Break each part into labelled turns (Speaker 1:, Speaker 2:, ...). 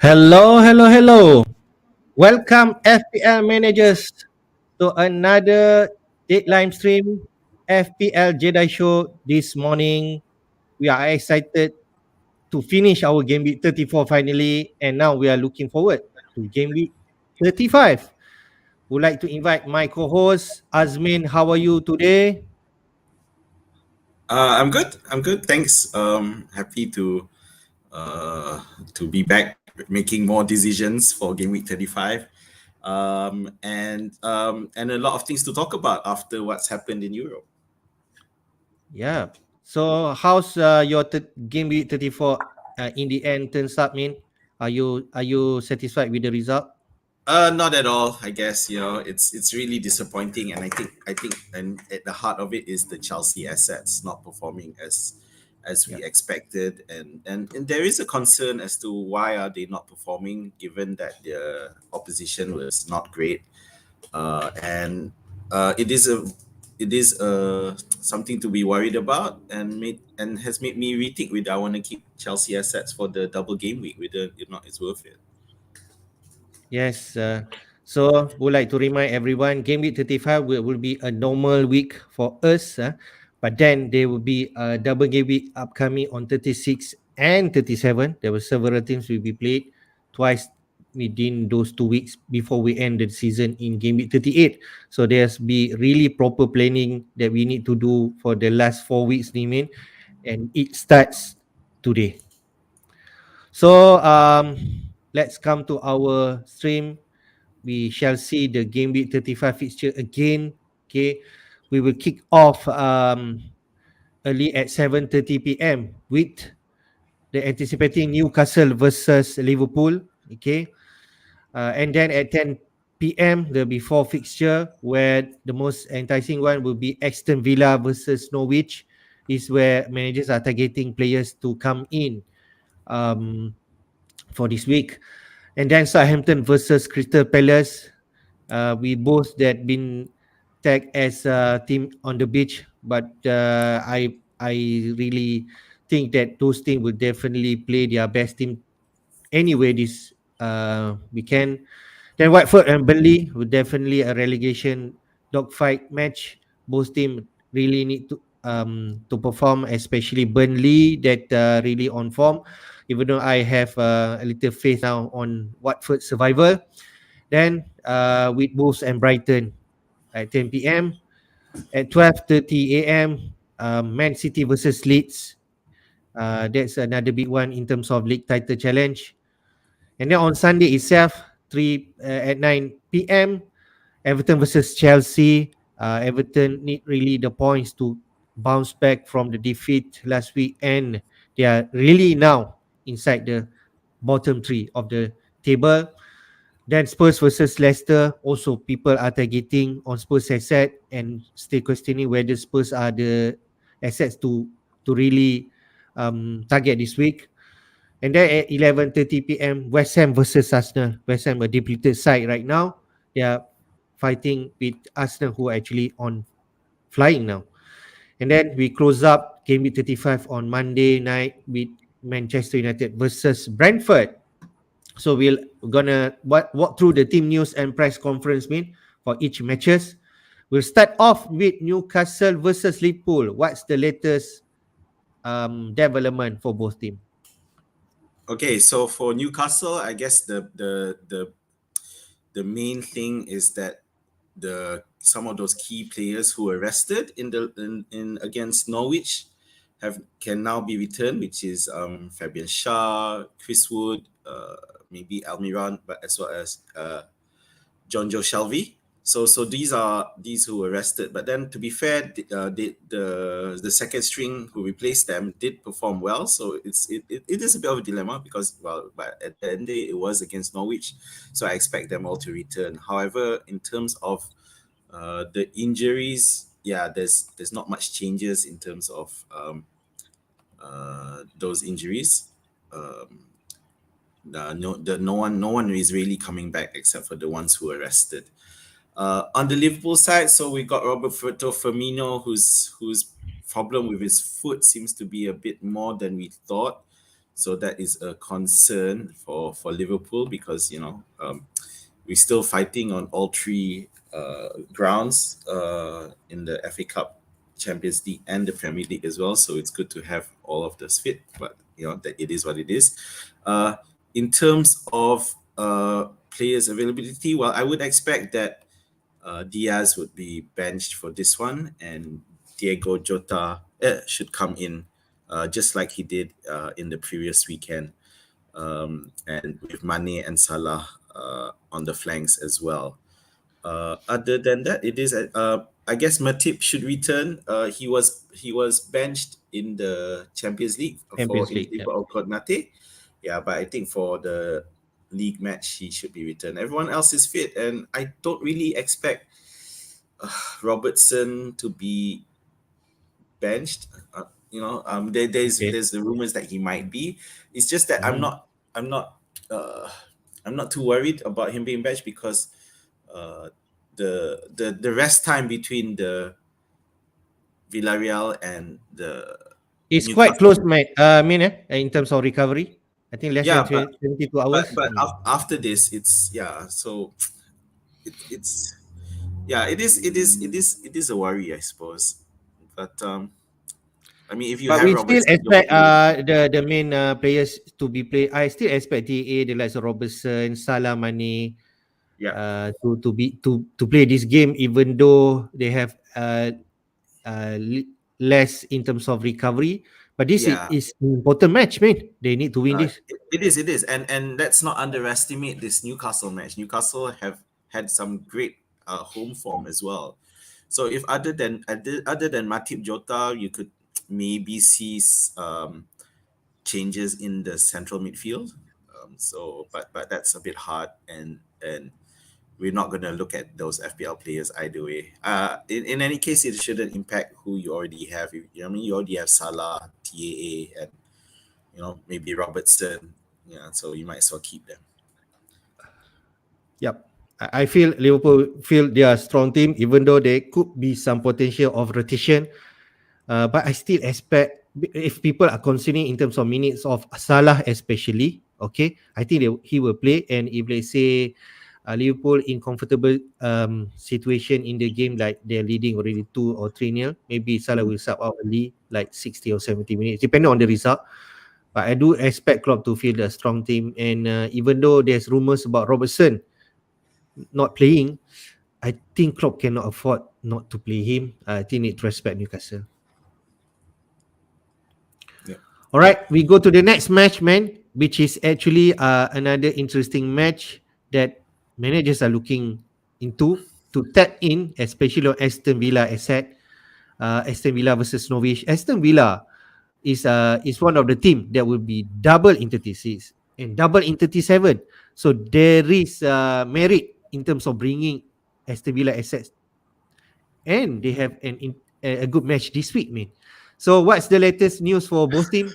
Speaker 1: Hello, hello, hello. Welcome FPL managers to another deadline stream FPL Jedi show this morning. We are excited to finish our game week 34 finally, and now we are looking forward to game week 35. Would like to invite my co-host Azmin. How are you today?
Speaker 2: I'm good. I'm good. Thanks. Happy to be back making more decisions for Game Week 35. And a lot of things to talk about after what's happened in Europe.
Speaker 1: Yeah. So how's your game week 34 in the end turns up, Min? Are you satisfied with the result?
Speaker 2: Not at all. I guess it's really disappointing, and I think and at the heart of it is the Chelsea assets not performing as
Speaker 1: Yeah.
Speaker 2: we expected, and there is a concern as to why are they not performing given that the opposition was not great. And it is something to be worried about, and has made me rethink whether I want to keep Chelsea assets for the double game week, whether if not it's worth it.
Speaker 1: Yes. So would like to remind everyone, game week 35 will be a normal week for us. But then there will be a double game week upcoming on 36 and 37. There were several teams will be played twice within those 2 weeks before we end the season in game week 38. So there's be really proper planning that we need to do for the last 4 weeks, Nimin, and it starts today. So let's come to our stream. We shall see the game week 35 fixture again. Okay, we will kick off early at 7:30 p.m. with the anticipating Newcastle versus Liverpool. Okay, and then at 10 p.m. there'll be four fixture where the most enticing one will be Aston Villa versus Norwich. Is where managers are targeting players to come in um, for this week. And then Southampton versus Crystal Palace. We both that been tagged as a team on the beach, but I really think that those teams will definitely play their best team anyway this weekend. Then Watford and Burnley will definitely a relegation dogfight match. Both teams really need to perform, especially Burnley that really on form. Even though I have a little faith now on Watford survival. Then with Wolves and Brighton at 10 p.m. At 12:30 a.m. Man City versus Leeds. That's another big one in terms of league title challenge. And then on Sunday itself, at 9 p.m. Everton versus Chelsea. Everton need really the points to bounce back from the defeat last week, and they are really now inside the bottom three of the table. Then Spurs versus Leicester. Also, people are targeting on Spurs asset and still questioning whether Spurs are the assets to really target this week. And then at 11:30 p.m., West Ham versus Arsenal. West Ham a depleted side right now. They are fighting with Arsenal, who are actually on flying now. And then we close up game week 35 on Monday night with Manchester United versus Brentford. So we're gonna walk through the team news and press conference mean for each matches. We'll start off with Newcastle versus Liverpool. What's the latest development for both teams?
Speaker 2: Okay, so for Newcastle, I guess the main thing is that the some of those key players who were arrested in against Norwich have can now be returned, which is Fabian Shah, Chris Wood, maybe Almiron, but as well as John Joe Shelby. So these who were arrested. But then, to be fair, the second string who replaced them did perform well. So it is a bit of a dilemma because, well, but at the end of the day, it was against Norwich, so I expect them all to return. However, in terms of the injuries, yeah, there's not much changes in terms of those injuries. Um, no one is really coming back except for the ones who were arrested. On the Liverpool side, so we got Roberto Firmino, whose problem with his foot seems to be a bit more than we thought. So that is a concern for Liverpool because we're still fighting on all three grounds in the FA Cup, Champions League, and the Premier League as well. So it's good to have all of this fit, but that it is what it is. In terms of players' availability, well, I would expect that Diaz would be benched for this one, and Diego Jota should come in just like he did in the previous weekend, and with Mane and Salah on the flanks as well. Other than that, it is I guess Matip should return. He was benched in the Champions League for
Speaker 1: Champions
Speaker 2: in
Speaker 1: League. Yeah.
Speaker 2: favor of Konate. Yeah, but I think for the league match he should be returned. Everyone else is fit, and I don't really expect Robertson to be benched.
Speaker 1: Okay.
Speaker 2: There's the rumors that he might be. It's just that I'm
Speaker 1: Mhm.
Speaker 2: not I'm not uh, I'm not too worried about him being benched because uh, the rest time between the Villarreal and the
Speaker 1: It's quite close,
Speaker 2: Newcastle.
Speaker 1: mate. In terms of recovery, I think less than
Speaker 2: Yeah, but
Speaker 1: 72
Speaker 2: but
Speaker 1: hours.
Speaker 2: but after this, it's yeah. So it's yeah. It is a worry, I suppose. But I mean, if you
Speaker 1: But
Speaker 2: have
Speaker 1: we still
Speaker 2: Robertson, you're
Speaker 1: expect
Speaker 2: probably
Speaker 1: the main players to be played. I still expect DA, the likes of Robertson, Salah, Mane,
Speaker 2: yeah.
Speaker 1: to play this game, even though they have less in terms of recovery. But this
Speaker 2: Yeah,
Speaker 1: is an important match, man. They need to win this.
Speaker 2: it is, and let's not underestimate this Newcastle match. Newcastle have had some great home form as well. So if other than Matip Jota, you could maybe see changes in the central midfield. But that's a bit hard, and we're not going to look at those FPL players either way. In any case, it shouldn't impact who you already have. You already have Salah, TAA, and maybe Robertson. Yeah, so you might as well keep them.
Speaker 1: Yep. I feel Liverpool feel they are a strong team, even though there could be some potential of rotation. But I still expect if people are considering in terms of minutes of Salah especially, okay, I think he will play. And if they say Liverpool in comfortable situation in the game, like they're leading already 2 or 3 nil, maybe Salah will sub out early, like 60 or 70 minutes, depending on the result. But I do expect Klopp to field a strong team. And even though there's rumors about Robertson not playing, I think Klopp cannot afford not to play him. I think need to respect Newcastle.
Speaker 2: Yeah.
Speaker 1: All right, we go to the next match, man, which is actually another interesting match that managers are looking into to tap in, especially on Aston Villa asset. Aston Villa versus Norwich. Aston Villa is one of the team that will be double in 36 and double in 37. So there is merit in terms of bringing Aston Villa assets, and they have a good match this week, man. So what's the latest news for both team?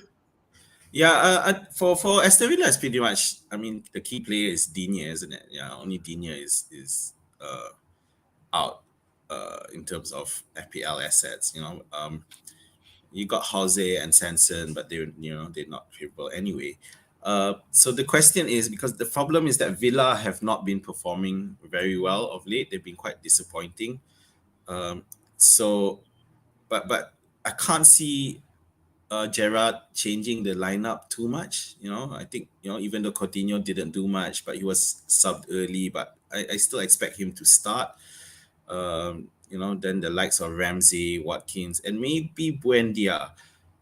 Speaker 2: Yeah, for Aston Villa, it's pretty much. I mean, the key player is Digne, isn't it? Yeah, only Digne is out in terms of FPL assets. You got Jose and Sanson, but they're not favorable anyway. So the question is, because the problem is that Villa have not been performing very well of late. They've been quite disappointing. Um, so, but I can't see Gerard changing the lineup too much. I think even though Coutinho didn't do much, but he was subbed early. But I still expect him to start. Then the likes of Ramsey, Watkins, and maybe Buendia.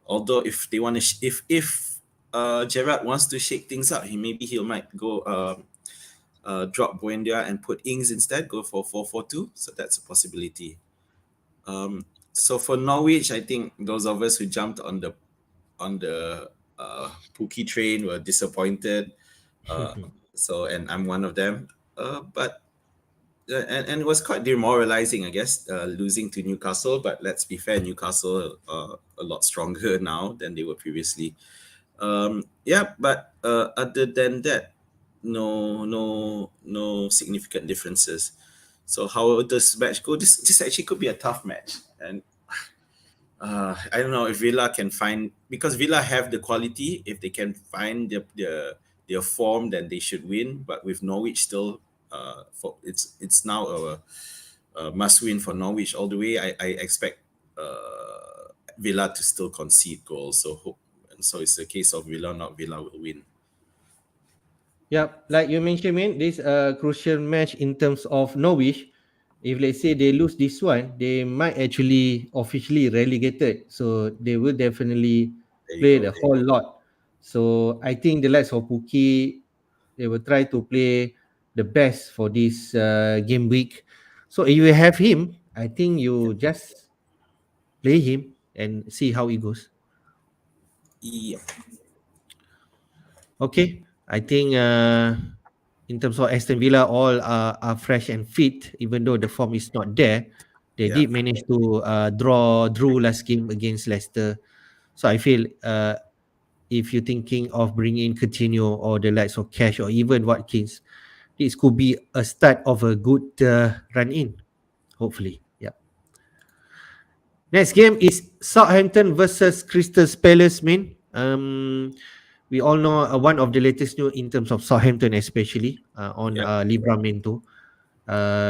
Speaker 2: Although if they want to, if Gerard wants to shake things up, he might go drop Buendia and put Ings instead. Go for 4-4-2. So that's a possibility. So for Norwich, I think those of us who jumped on the Pookie train were disappointed. Uh, and I'm one of them. But and it was quite demoralizing, I guess, losing to Newcastle. But let's be fair, Newcastle a lot stronger now than they were previously. Yeah, but other than that, no significant differences. So how will this match go? This actually could be a tough match, and I don't know if Villa can find, because Villa have the quality. If they can find their form, then they should win. But with Norwich still, for it's now a must win for Norwich all the way. I expect Villa to still concede goals. So it's a case of Villa, not Villa will win.
Speaker 1: Yep, like you mentioned, man, this crucial match in terms of Norwich. If let's say they lose this one, they might actually officially relegated. So they will definitely
Speaker 2: There you
Speaker 1: play
Speaker 2: go.
Speaker 1: the whole lot. So I think the likes of Pookie, they will try to play the best for this game week. So if you have him, I think you just play him and see how it goes.
Speaker 2: Yeah,
Speaker 1: Okay, I think in terms of Aston Villa, all are fresh and fit, even though the form is not there. They
Speaker 2: yeah.
Speaker 1: did manage to drew last game against Leicester. So I feel if you're thinking of bringing in Coutinho or the likes of Cash or even Watkins, this could be a start of a good run in, hopefully. Yeah. Next game is Southampton versus Crystal Palace, man. We all know one of the latest news in terms of Southampton, especially on
Speaker 2: Yeah.
Speaker 1: Livramento.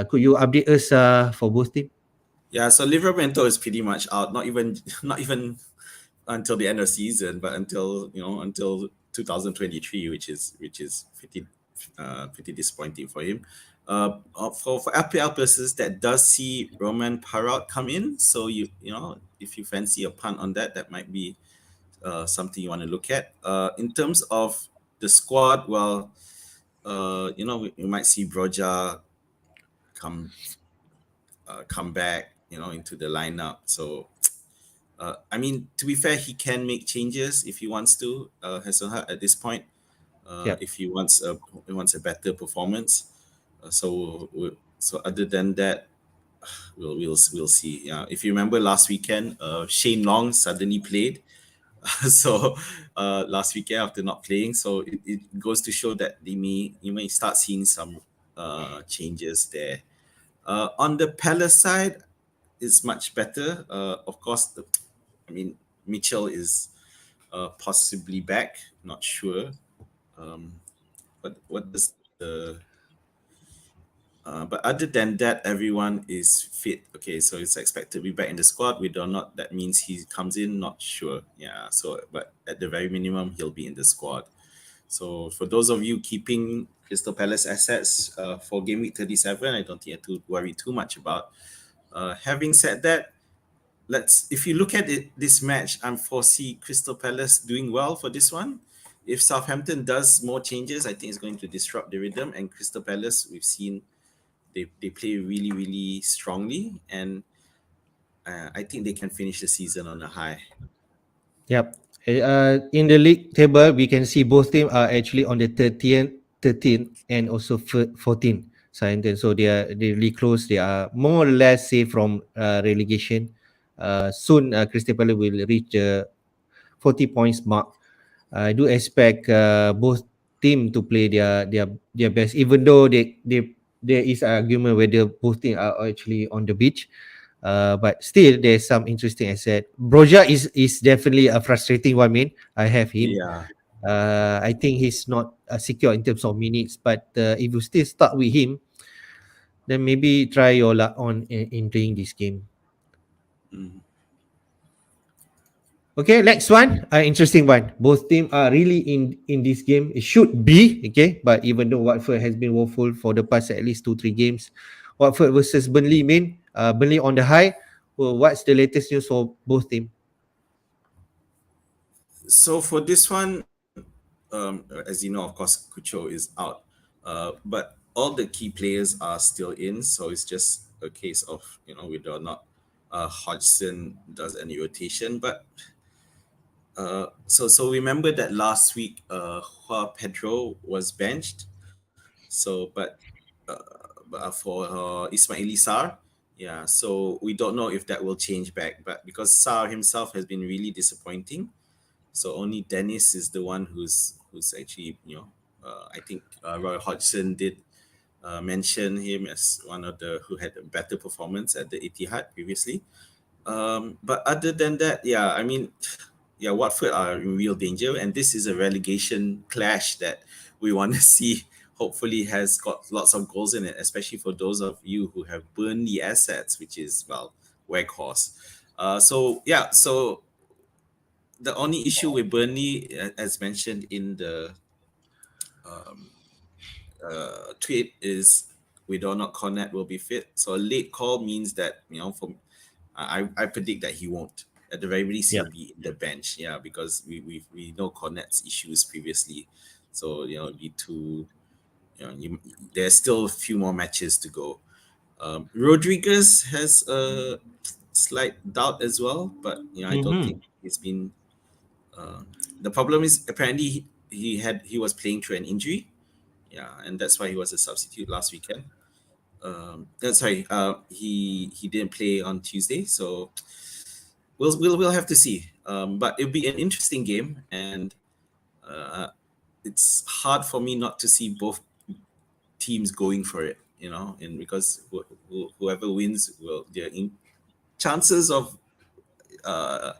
Speaker 1: Could you update us for both teams?
Speaker 2: Yeah, so Liverpool is pretty much out. Not even not even until the end of season, but until 2023, which is pretty disappointing for him. For FPL purposes, that does see Roman Parrot come in. So if you fancy a punt on that, that might be something you want to look at. In terms of the squad, well, we might see Broja come come back, into the lineup. So I mean, to be fair, he can make changes if he wants to. Hasselhoff at this point,
Speaker 1: Yeah.
Speaker 2: if he wants a better performance. So other than that, we'll see. Yeah, if you remember last weekend, Shane Long suddenly played. So last weekend after not playing, so it goes to show that you may start seeing some changes there. On the Palace side, is much better. Of course, I mean, Mitchell is possibly back. Not sure. What does the but other than that, everyone is fit. Okay, so it's expected to be back in the squad. Whether or not that means he comes in, not sure. Yeah. So, but at the very minimum, he'll be in the squad. So for those of you keeping Crystal Palace assets for Game Week 37, I don't think you have to worry too much about. Having said that, if you look at this match, I foresee Crystal Palace doing well for this one. If Southampton does more changes, I think it's going to disrupt the rhythm. And Crystal Palace, we've seen they play really, really strongly, and I think they can finish the season on a high.
Speaker 1: Yep. In the league table, we can see both teams are actually on the 13th and also 14th. So they really close. They are more or less safe from relegation. Soon, Crystal Palace will reach the 40 points mark. I do expect both team to play their best, even though there is an argument whether both teams are actually on the beach. But still, there's some interesting asset. Broja is definitely a frustrating one. Man, I have him.
Speaker 2: Yeah.
Speaker 1: I think he's not secure in terms of minutes. But if you still start with him, then maybe try your luck on in playing this game.
Speaker 2: Mm.
Speaker 1: Okay, next one, interesting one. Both teams are really in this game. It should be okay, but even though Watford has been woeful for the past at least 2-3 games, Watford versus Burnley, main Burnley on the high. Well, what's the latest news for both teams?
Speaker 2: So for this one, as you know, of course, Cucho is out, but all the key players are still in. So it's just a case of whether or not Hodgson does any rotation. But so remember that last week, Joao Pedro was benched. So, but for Ismaili Sarr, yeah. So we don't know if that will change back. But because Sarr himself has been really disappointing, so only Dennis is the one who's actually I think Roy Hodgson did mention him as one of the who had a better performance at the Etihad previously. But other than that, yeah, I mean, yeah, Watford are in real danger, and this is a relegation clash that we want to see. Hopefully, has got lots of goals in it, especially for those of you who have Burnley assets, which is well, workhorse. So yeah, so the only issue with Burnley, as mentioned in the um, tweet, is we don't know Cornet will be fit. So a late call means that for I predict that he won't. At the very least,
Speaker 1: Yeah.
Speaker 2: he'll be in the bench. Yeah, because we know Cornet's issues previously, so it'd be too. There's still a few more matches to go. Rodriguez has a slight doubt as well, but I don't
Speaker 1: Mm-hmm.
Speaker 2: think he's been. Uh, the problem is apparently he was playing through an injury. Yeah, and that's why he was a substitute last weekend. Sorry, he didn't play on Tuesday, so we'll have to see. But it'll be an interesting game, and uh, it's hard for me not to see both teams going for it. And because whoever wins will their chances of uh,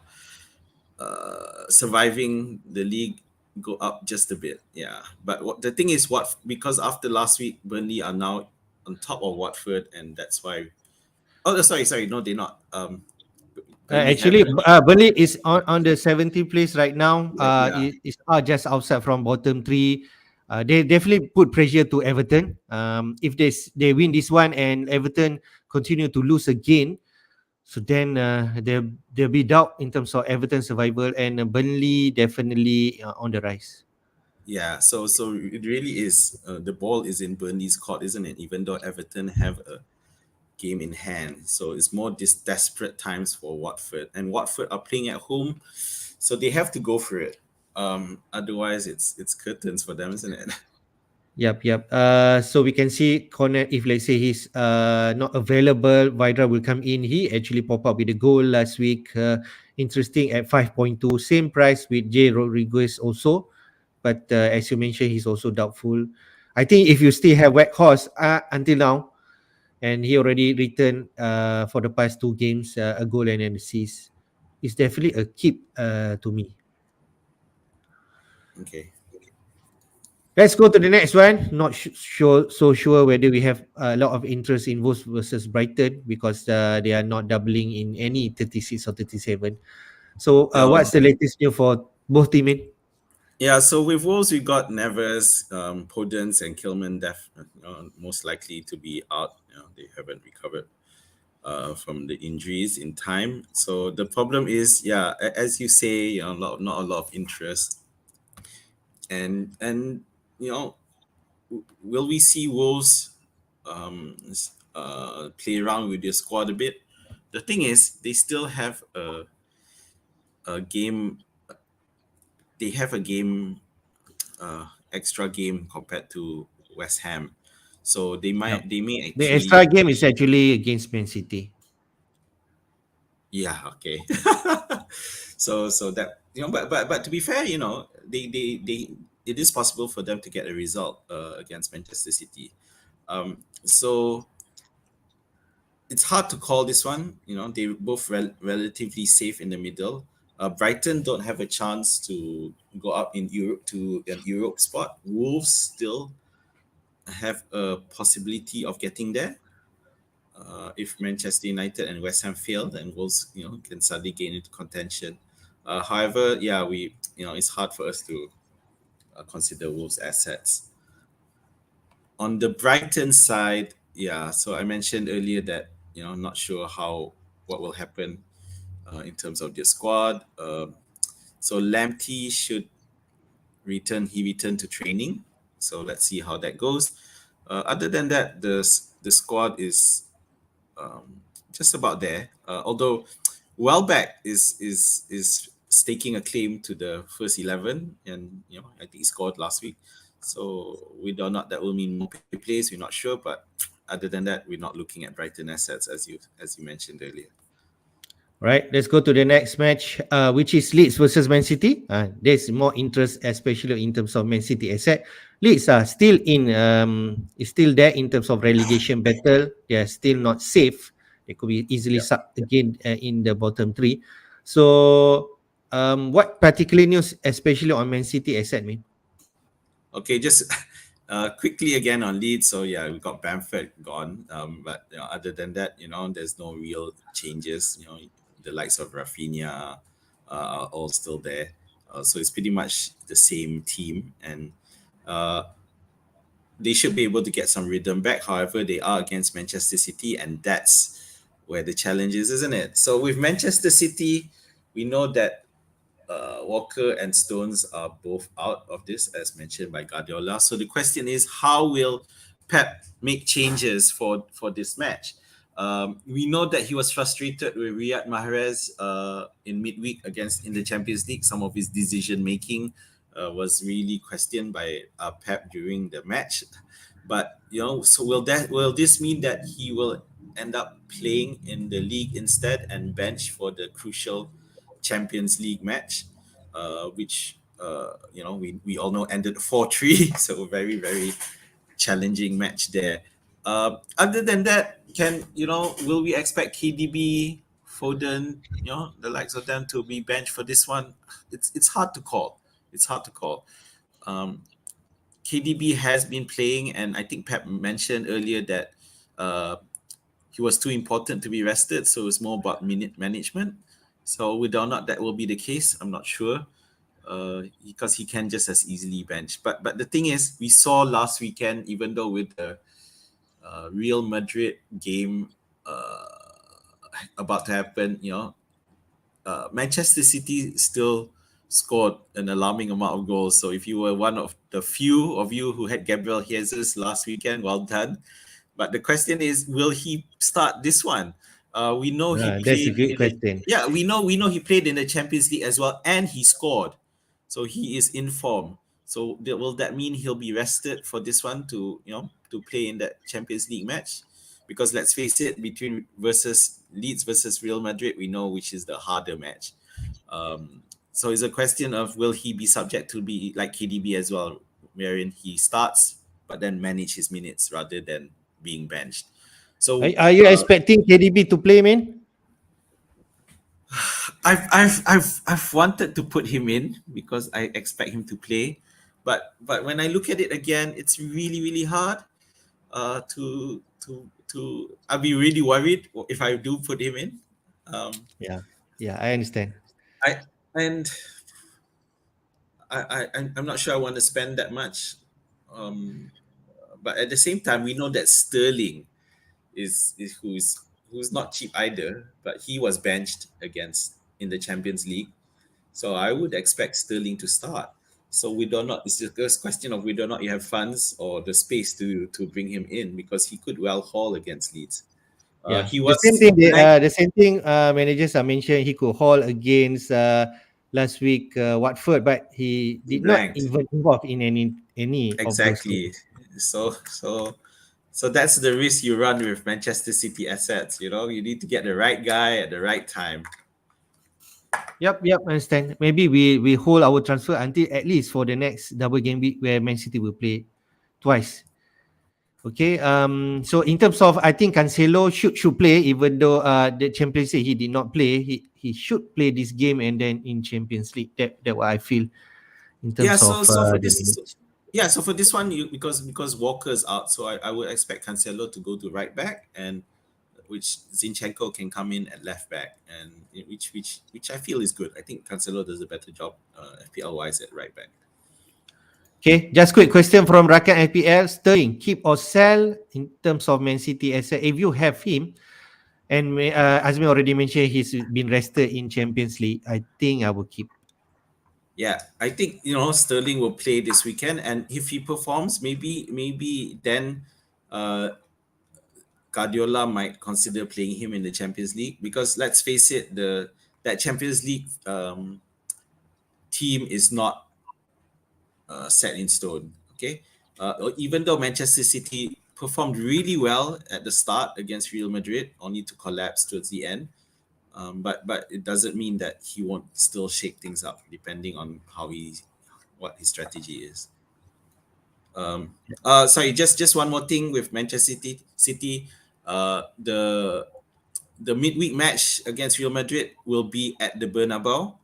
Speaker 2: surviving the league go up just a bit. Yeah, but the thing is, because after last week, Burnley are now on top of Watford, and that's why. Oh, sorry, no, they're not. Burnley have
Speaker 1: Actually, Burnley is on the 70th place right now.
Speaker 2: yeah,
Speaker 1: Is just outside from bottom three. They definitely put pressure to Everton. If they win this one and Everton continue to lose again, so then there'll be doubt in terms of Everton survival, and Burnley definitely on the rise.
Speaker 2: yeah. So it really is. The ball is in Burnley's court, isn't it? Even though Everton have a game in hand, so it's more this desperate times for Watford, and Watford are playing at home, so they have to go for it. Otherwise, it's curtains for them, isn't it?
Speaker 1: Yep. So we can see Corner, if let's say he's not available, Vidra will come in. He actually pop up with a goal last week. Interesting at 5.2, same price with J Rodriguez also. But as you mentioned, he's also doubtful. I think if you still have Horse until now, and he already returned for the past two games a goal and an assist, it's definitely a keep to me.
Speaker 2: Okay.
Speaker 1: Let's go to the next one. Not sure whether we have a lot of interest in Wolves versus Brighton because they are not doubling in any 36 or 37. So
Speaker 2: Um,
Speaker 1: what's the latest news for both teams?
Speaker 2: Yeah, so with Wolves, we got Neves, Podence, and Kilman most likely to be out. They haven't recovered from the injuries in time. So the problem is, yeah, as you say, not a lot of interest, and you know, will we see Wolves play around with their squad a bit? The thing is, they still have a game. They have a game extra game compared to West Ham. So
Speaker 1: Yep.
Speaker 2: they may
Speaker 1: The extra
Speaker 2: actually
Speaker 1: game is actually against Man City.
Speaker 2: yeah, okay. So that but to be fair, they it is possible for them to get a result against Manchester City. So it's hard to call this one. They're both relatively safe in the middle. Brighton don't have a chance to go up in Europe to an Europe spot. Wolves still have a possibility of getting there. If Manchester United and West Ham fail, then Wolves, can suddenly gain into contention. However, yeah, it's hard for us to consider Wolves assets. On the Brighton side, yeah, so I mentioned earlier that not sure what will happen in terms of their squad. So Lamptey should return. He returned to training, so let's see how that goes. Other than that, the squad is just about there. Although Welbeck is staking a claim to the first 11, and I think he scored last week. So whether or not that will mean more plays, we're not sure. But other than that, we're not looking at Brighton assets as you mentioned earlier.
Speaker 1: Right, let's go to the next match, which is Leeds versus Man City. There's more interest, especially in terms of Man City asset. Leeds are still is still there in terms of relegation battle. They are still not safe. They could be easily
Speaker 2: Yeah.
Speaker 1: sucked again in the bottom three. So, what particular news, especially on Man City asset, man?
Speaker 2: Okay, just quickly again on Leeds. So yeah, we got Bamford gone, but other than that, there's no real changes. The likes of Rafinha are all still there. So it's pretty much the same team, and uh, they should be able to get some rhythm back. However, they are against Manchester City, and that's where the challenge is, isn't it? So with Manchester City, we know that Walker and Stones are both out of this, as mentioned by Guardiola. So the question is, how will Pep make changes for this match? We know that he was frustrated with Riyad Mahrez in midweek against in the Champions League. Some of his decision making was really questioned by Pep during the match. But so will this mean that he will end up playing in the league instead and bench for the crucial Champions League match, which we all know ended 4-3, so very very challenging match there. Other than that, will we expect KDB, Foden, the likes of them to be benched for this one? It's hard to call. It's hard to call. Um, KDB has been playing, and I think Pep mentioned earlier that uh, he was too important to be rested, so it's more about minute management. So whether or not that will be the case, I'm not sure, because he can just as easily bench. But the thing is, we saw last weekend, even though with the Real Madrid game about to happen, Manchester City still scored an alarming amount of goals. So if you were one of the few of you who had Gabriel Jesus last weekend, well done. But the question is, will he start this one? We know he
Speaker 1: That's a
Speaker 2: played
Speaker 1: good
Speaker 2: in the
Speaker 1: question.
Speaker 2: yeah. We know he played in the Champions League as well, and he scored, so he is in form. So will that mean he'll be rested for this one to play in that Champions League match? Because let's face it, between versus Leeds versus Real Madrid, we know which is the harder match. Um, so it's a question of will he be subject to be like KDB as well, wherein he starts but then manage his minutes rather than being benched.
Speaker 1: Are,
Speaker 2: So
Speaker 1: are you expecting KDB to play, man?
Speaker 2: I've wanted to put him in because I expect him to play, but when I look at it again, it's really really hard. To I'll be really worried if I do put him in. Um,
Speaker 1: Yeah, yeah, I understand.
Speaker 2: I and I'm not sure I want to spend that much. Um, but at the same time, we know that Sterling is who's not cheap either, but he was benched against in the Champions League. So I would expect Sterling to start. So we do not. It's just a question of whether or not you have funds or the space to bring him in because he could well haul against Leeds.
Speaker 1: Yeah,
Speaker 2: He
Speaker 1: the same
Speaker 2: was
Speaker 1: thing.
Speaker 2: ranked
Speaker 1: The same thing. Managers are mentioned he could haul against last week Watford, but he did not
Speaker 2: ranked
Speaker 1: even involve in any of those
Speaker 2: exactly.
Speaker 1: games.
Speaker 2: So that's the risk you run with Manchester City assets. You need to get the right guy at the right time.
Speaker 1: Yep, yep, understand. Maybe we hold our transfer until at least for the next double game week where Man City will play twice. Okay. So in terms of, I think Cancelo should play, even though the Champions League he did not play. He should play this game and then in Champions League. That what I feel in
Speaker 2: Yeah.
Speaker 1: terms of
Speaker 2: So for
Speaker 1: the
Speaker 2: this,
Speaker 1: minutes.
Speaker 2: yeah. So for this one, because Walker's out, so I would expect Cancelo to go to right back, and which Zinchenko can come in at left back, and which I feel is good. I think Cancelo does a better job FPL wise at right back.
Speaker 1: Okay, just quick question from Rakan FPL. Sterling, keep or sell in terms of Man City asset? If you have him, and Azmi already mentioned he's been rested in Champions League, I think I will keep.
Speaker 2: Yeah, I think Sterling will play this weekend, and if he performs, maybe then Guardiola might consider playing him in the Champions League because let's face it, the that Champions League team is not set in stone. Okay, even though Manchester City performed really well at the start against Real Madrid, only to collapse towards the end. But it doesn't mean that he won't still shake things up depending on what his strategy is. Sorry, just one more thing with Manchester City. The the midweek match against Real Madrid will be at the Bernabeu.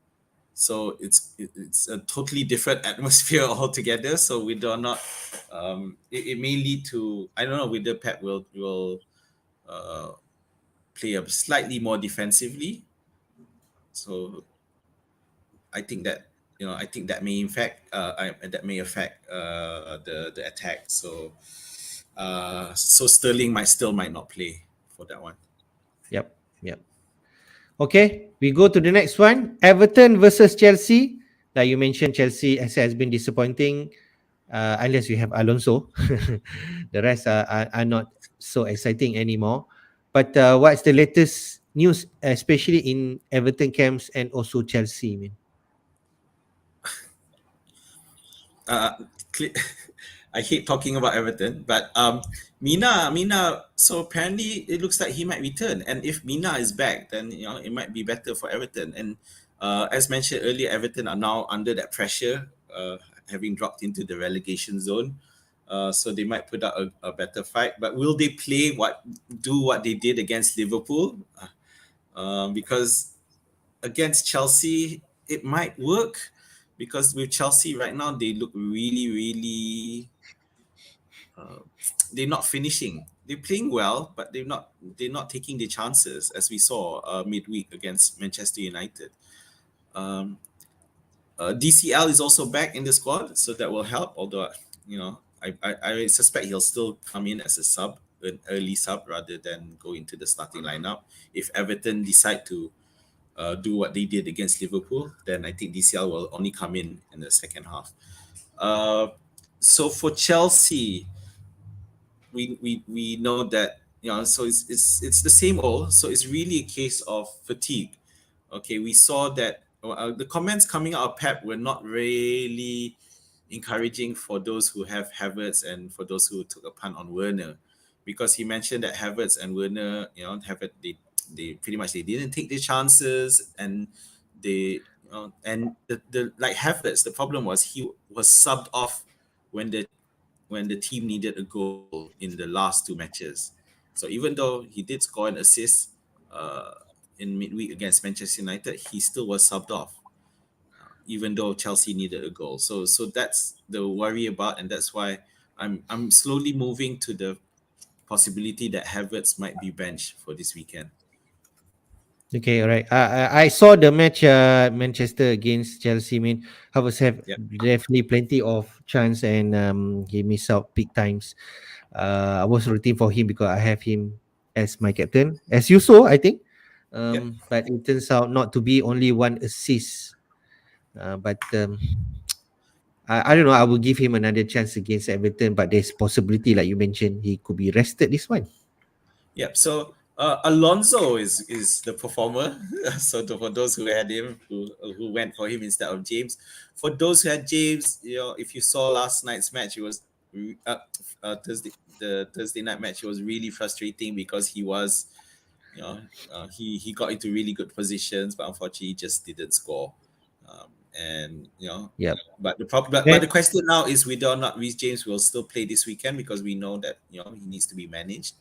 Speaker 2: So it's a totally different atmosphere altogether. So we do not. It may lead to, I don't know, whether Pep will uh, play a slightly more defensively. So I think that, I think that may affect the attack. So so Sterling might not play for that one.
Speaker 1: Yep. Yep. Okay, we go to the next one. Everton versus Chelsea. Like you mentioned, Chelsea has been disappointing unless you have Alonso. The rest are not so exciting anymore. But what's the latest news, especially in Everton camps and also Chelsea? Man?
Speaker 2: uh, I hate talking about Everton, but Mina. So apparently, it looks like he might return, and if Mina is back, then it might be better for Everton. And as mentioned earlier, Everton are now under that pressure, having dropped into the relegation zone. So they might put up a better fight, but will they do what they did against Liverpool? Because against Chelsea, it might work, because with Chelsea right now, they look really, really. They're not finishing. They're playing well, but they're not taking the chances, as we saw midweek against Manchester United. Um, DCL is also back in the squad, so that will help. Although I suspect he'll still come in as a sub, an early sub, rather than go into the starting lineup. If Everton decide to do what they did against Liverpool, then I think DCL will only come in the second half. Uh, so for Chelsea, we know that, so it's the same old. So it's really a case of fatigue. Okay, we saw that the comments coming out of Pep were not really encouraging for those who have Havertz and for those who took a punt on Werner, because he mentioned that Havertz and Werner, they pretty much they didn't take their chances, and and the like Havertz, the problem was he was subbed off when the team needed a goal in the last two matches. So even though he did score an assist uh, in midweek against Manchester United, he still was subbed off, even though Chelsea needed a goal. So that's the worry about, and that's why I'm slowly moving to the possibility that Havertz might be benched for this weekend.
Speaker 1: Okay, all right. I saw the match Manchester against Chelsea. I mean, Havertz have
Speaker 2: Yep.
Speaker 1: definitely plenty of chance and he missed out big times. I was rooting for him because I have him as my captain, as you saw, I think.
Speaker 2: Yep.
Speaker 1: But it turns out not to be only one assist. But I don't know. I will give him another chance against Everton, but there's possibility, like you mentioned, he could be rested this one.
Speaker 2: Yep. So Alonso is the performer. So for those who had him, who went for him instead of James. For those who had James, if you saw last night's match, it was the Thursday night match. It was really frustrating because he was, he got into really good positions, but unfortunately, he just didn't score. And
Speaker 1: Yep.
Speaker 2: but the problem, but the question now is whether or not Reece James will still play this weekend, because we know that he needs to be managed.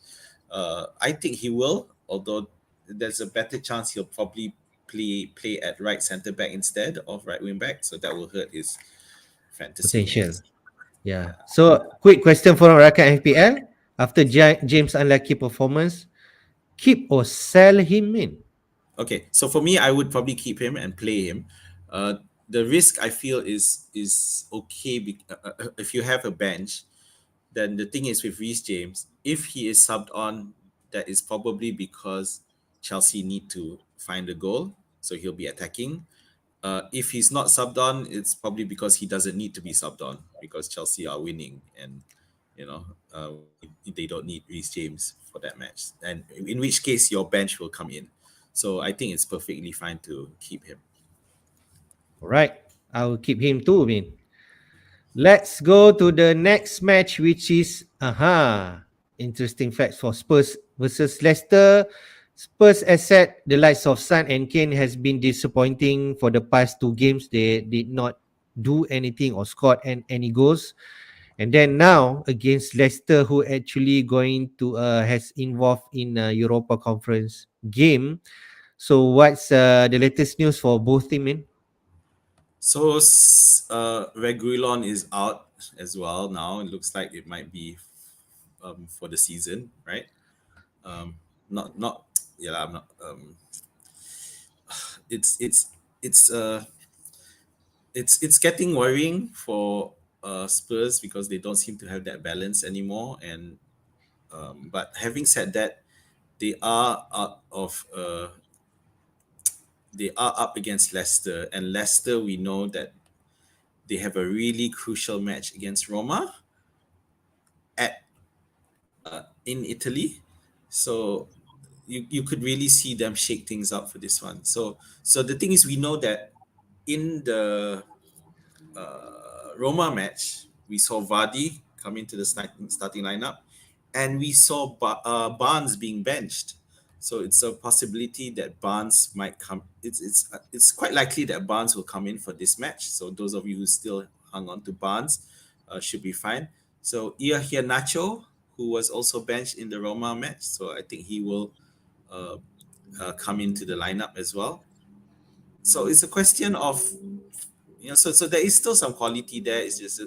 Speaker 2: I think he will, although there's a better chance he'll probably play at right centre back instead of right wing back, so that will hurt his fantasy
Speaker 1: Potential.
Speaker 2: minutes.
Speaker 1: Yeah. So, quick question for Rakan FPL. After James' unlucky performance, keep or sell him in?
Speaker 2: Okay, so for me, I would probably keep him and play him. The risk I feel is okay if you have a bench. Then the thing is with Reece James, if he is subbed on, that is probably because Chelsea need to find a goal, so he'll be attacking. If he's not subbed on, it's probably because he doesn't need to be subbed on, because Chelsea are winning, and you know uh, they don't need Reece James for that match. And in which case, your bench will come in. So I think it's perfectly fine to keep him.
Speaker 1: All right. I will keep him too, Min. Let's go to the next match, which is interesting facts for Spurs versus Leicester. Spurs asset, the likes of Son and Kane has been disappointing for the past two games. They did not do anything or scored any goals. And then now against Leicester, who actually going to has involved in a Europa Conference game. So what's the latest news for both team, man?
Speaker 2: So Reguilon is out as well now. It looks like it might be for the season, right? Um, not yeah. I'm not. It's it's it's uh it's getting worrying for Spurs because they don't seem to have that balance anymore. And but having said that, they are out of they are up against Leicester, and Leicester we know that they have a really crucial match against Roma at in Italy. So you could really see them shake things up for this one. So the thing is, we know that in the Roma match, we saw Vardy come into the starting lineup, and we saw Barnes being benched. So it's a possibility that Barnes might come. It's quite likely that Barnes will come in for this match. So those of you who still hung on to Barnes should be fine. So here Nacho, who was also benched in the Roma match, so I think he will uh, come into the lineup as well. So it's a question of so there is still some quality there. It's just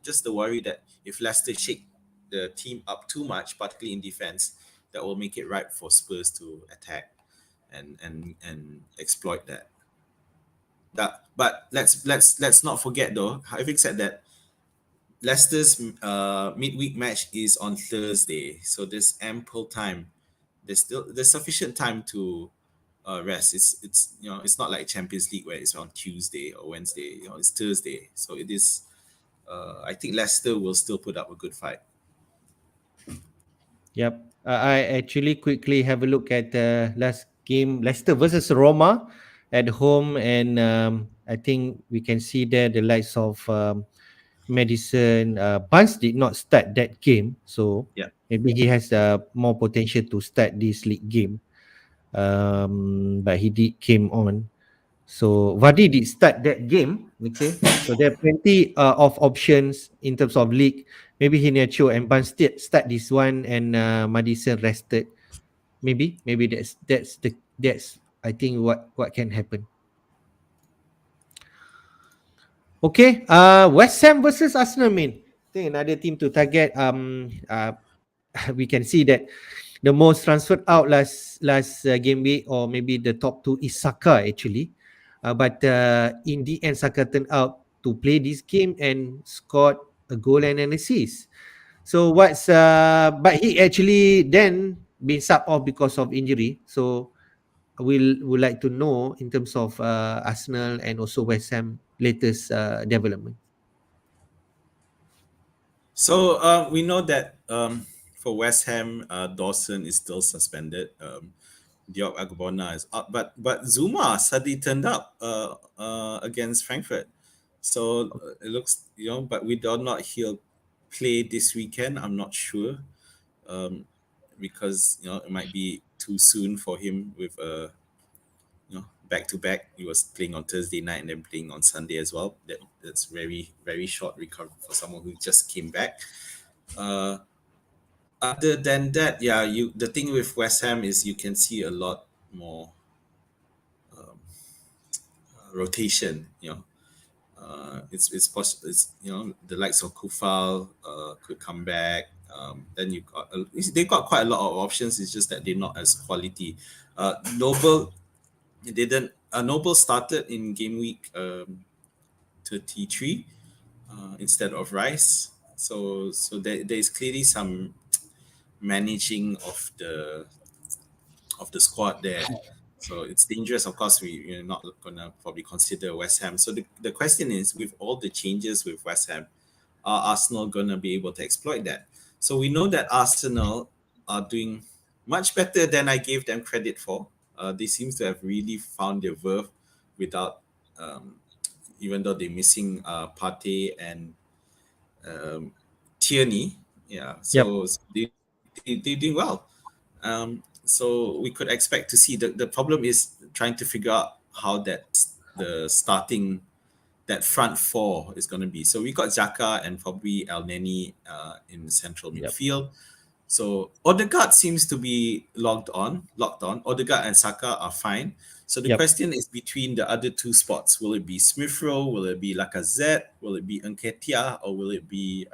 Speaker 2: just the worry that if Leicester shake the team up too much, particularly in defense, that will make it ripe for Spurs to attack and exploit that. But let's not forget though. Having said that, Leicester's midweek match is on Thursday, so there's ample time. There's sufficient time to rest. It's it's not like Champions League where it's on Tuesday or Wednesday. It's Thursday, so it is. I think Leicester will still put up a good fight.
Speaker 1: Yep. I actually quickly have a look at the last game, Leicester versus Roma at home, and I think we can see there the likes of Madison. Barnes did not start that game, so
Speaker 2: Yeah.
Speaker 1: maybe he has more potential to start this league game. But he did came on. So Vardy did start that game, okay. So there are plenty of options in terms of league. Maybe Hinacho and Bunstead start this one, and Madison rested. Maybe that's I think what can happen. Okay, West Ham versus Arsenal, man. I think another team to target. We can see that the most transferred out last game week, or maybe the top two is Saka actually. But in the end, Saka turned out to play this game and scored a goal and an assist. So but he actually then been sub off because of injury. So we'll would like to know in terms of Arsenal and also West Ham latest development.
Speaker 2: So we know that for West Ham, Dawson is still suspended. Diop Agbona is up, but Zuma suddenly turned up against Frankfurt. So it looks, but we do not he'll play this weekend. I'm not sure because it might be too soon for him with back to back. He was playing on Thursday night and then playing on Sunday as well. That's very very short recovery for someone who just came back. Uh, Other than that, yeah, the thing with West Ham is you can see a lot more rotation. It's the likes of Kufal could come back. Then they've got quite a lot of options. It's just that they're not as quality. Noble didn't. Noble started in game week 33 instead of Rice. So there's clearly some managing of the squad there. So it's dangerous. Of course, we're not gonna probably consider West Ham. So the question is, with all the changes with West Ham, are Arsenal gonna be able to exploit that? So we know that Arsenal are doing much better than I gave them credit for. They seem to have really found their verve without, even though they're missing Partey and Tierney. Yeah,
Speaker 1: Yep.
Speaker 2: so they doing well. So we could expect to see the problem is trying to figure out how that the starting that front four is going to be. So we got Xhaka and probably El Neni in central
Speaker 1: Yep.
Speaker 2: midfield. So Odegaard seems to be locked on. Odegaard and Saka are fine. So the
Speaker 1: Yep.
Speaker 2: question is between the other two spots. Will it be Smith Rowe? Will it be Lacazette? Will it be Nketiah? Or will it be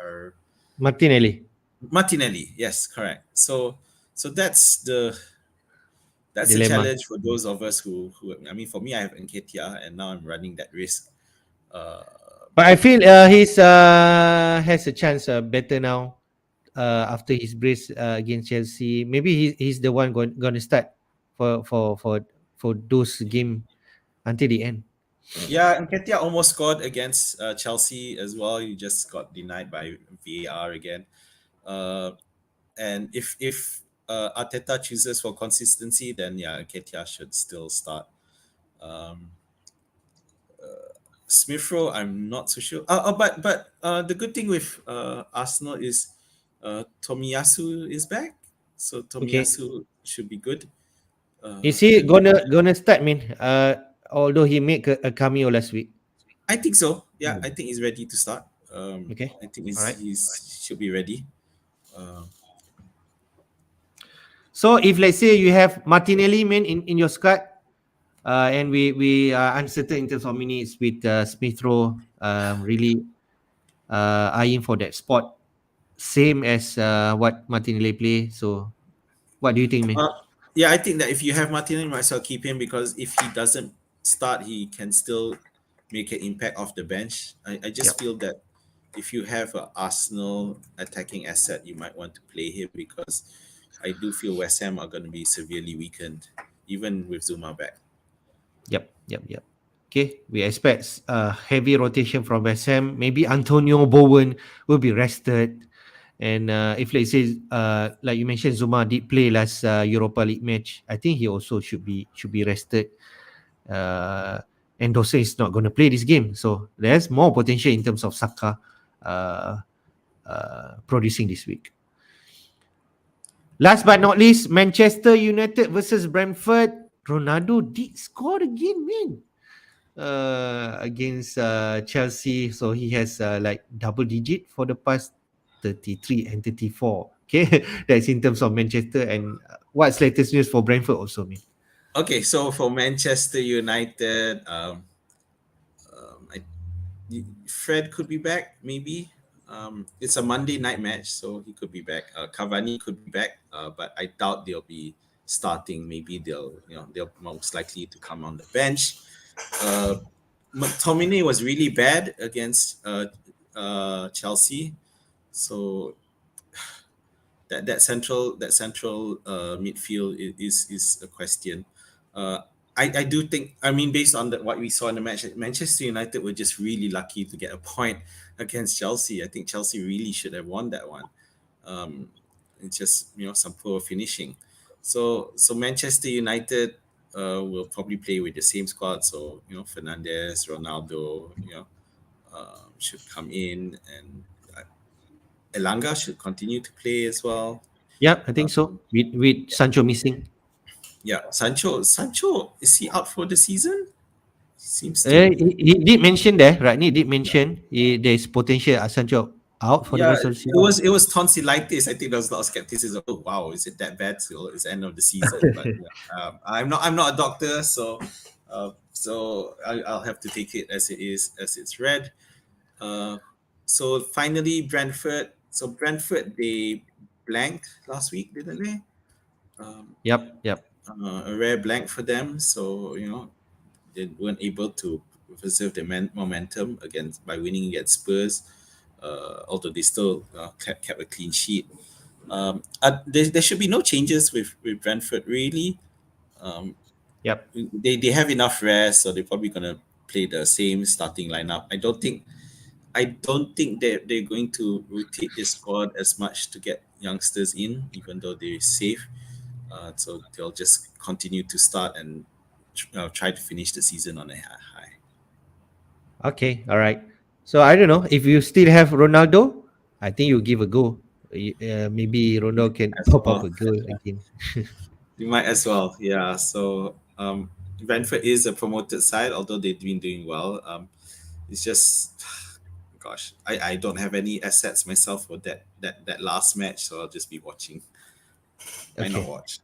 Speaker 1: Martinelli,
Speaker 2: Martinelli? Yes, correct. So that's a
Speaker 1: dilemma.
Speaker 2: challenge for those of us who I mean, for me, I have Nketiah, and now I'm running that risk. Uh,
Speaker 1: But I feel he's has a chance better now after his brace against Chelsea. Maybe he's the one going to start for those game until the end.
Speaker 2: Yeah, Nketiah almost scored against Chelsea as well. He just got denied by VAR again. Uh, and if Arteta chooses for consistency, then yeah, Nketiah should still start. Um, Smith Rowe, I'm not so sure. But the good thing with Arsenal is Tomiyasu is back, so
Speaker 1: Okay,
Speaker 2: Tomiyasu should be good.
Speaker 1: is he
Speaker 2: And
Speaker 1: gonna start? Man, although he made a cameo last week.
Speaker 2: I think so. Yeah, I
Speaker 1: Hmm.
Speaker 2: think he's ready to start.
Speaker 1: Okay,
Speaker 2: I think
Speaker 1: all right.
Speaker 2: he's should be ready. Uh,
Speaker 1: So if let's say you have Martinelli man in your squad, and we are uncertain in terms of minutes with Smith Rowe really eyeing for that spot, same as what Martinelli play. So what do you think, man?
Speaker 2: Uh, yeah, I think that if you have Martinelli, you might as well keep him because if he doesn't start, he can still make an impact off the bench. I
Speaker 1: Yep.
Speaker 2: just feel that if you have an Arsenal attacking asset, you might want to play him because I do feel West Ham are going to be severely weakened, even with Zuma back.
Speaker 1: Yep. Okay, we expect heavy rotation from West Ham. Maybe Antonio Bowen will be rested. And if let's say, like you mentioned, Zuma did play last Europa League match. I think he also should be rested. And Dose is not going to play this game, so there's more potential in terms of Saka uh, producing this week. Last but not least, Manchester United versus Brentford. Ronaldo did score again, man. Against Chelsea. So he has like double digit for the past 33 and 34. Okay, that's in terms of Manchester. And what's latest news for Brentford also, man?
Speaker 2: Okay, so for Manchester United, Fred could be back, maybe. It's a Monday night match, so he could be back. Cavani could be back, but I doubt they'll be starting. Maybe they're most likely to come on the bench. Uh, McTominay was really bad against Chelsea, so that central midfield is a question. Uh, I do think, I mean, based on what we saw in the match, Manchester United were just really lucky to get a point against Chelsea. I think Chelsea really should have won that one. Um, it's just some poor finishing. So Manchester United will probably play with the same squad. So Fernandes, Ronaldo, should come in, and Elanga should continue to play as well.
Speaker 1: Yeah, I think
Speaker 2: Um,
Speaker 1: so. With Sancho missing.
Speaker 2: yeah, Sancho, is he out for the season? Seems to
Speaker 1: Uh,
Speaker 2: be.
Speaker 1: he, he did mention there, right? He did mention there's potential Sancho out for the
Speaker 2: Yeah,
Speaker 1: rest of the
Speaker 2: it
Speaker 1: season.
Speaker 2: was tonsillitis. I think there was a lot of skepticism. Oh wow, is it that bad till it's the end of the season? But yeah, I'm not a doctor, so I'll have to take it as it is, as it's read. Uh, so finally, Brentford. So Brentford, they blanked last week, didn't they? Um,
Speaker 1: Yep.
Speaker 2: a rare blank for them. So they weren't able to preserve their momentum against by winning against Spurs. Although they still kept a clean sheet. There should be no changes with Brentford really. Um,
Speaker 1: Yep.
Speaker 2: they have enough rest, so they're probably gonna play the same starting lineup. I don't think they're going to rotate their squad as much to get youngsters in, even though they're safe. So they'll just continue to start and try to finish the season on a high.
Speaker 1: Okay. All right. So I don't know if you still have Ronaldo. I think you give a go. Maybe Ronaldo can
Speaker 2: As
Speaker 1: pop up
Speaker 2: well,
Speaker 1: a goal again.
Speaker 2: you might as well, yeah. So Brentford is a promoted side, although they've been doing well. it's just, gosh, I don't have any assets myself for that last match, so I'll just be watching. Why not
Speaker 1: Okay.
Speaker 2: watch?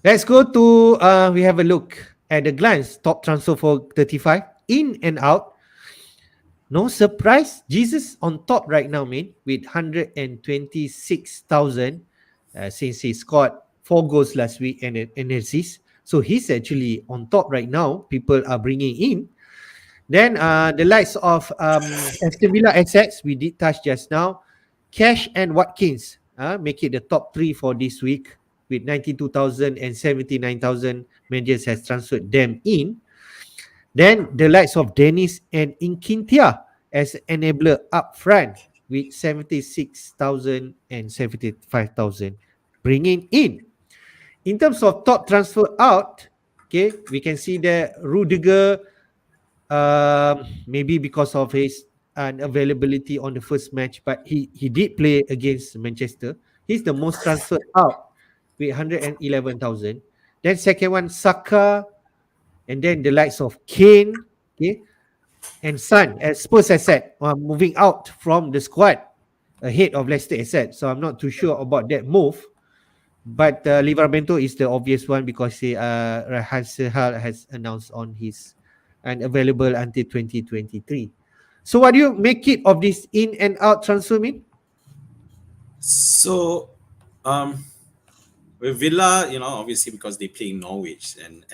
Speaker 1: Let's go to we have a look at a glance top transfer for 35 in and out. No surprise, Jesus on top right now, man, with 126,000 since he scored 4 goals last week and an assist. So he's actually on top right now. People are bringing in. Then the likes of Aston Villa assets we did touch just now. Cash and Watkins make it the top three for this week with 92,000 and 79,000. Managers has transferred them in. Then the likes of Dennis and Inkintia as enabler up front with 76,000 and 75,000 bringing in. In terms of top transfer out, okay, we can see that Rudiger, maybe because of his unavailability on the first match, but he did play against Manchester. He's the most transferred out with 111,000. Then second one, Saka, and then the likes of Kane, okay, and Son as Spurs asset moving out from the squad ahead of Leicester asset. So I'm not too sure about that move. But Livramento is the obvious one because Rahan Sehal has announced on his and available until 2023. So what do you make it of this in and out transfer, mean?
Speaker 2: So, with Villa, obviously because they play Norwich and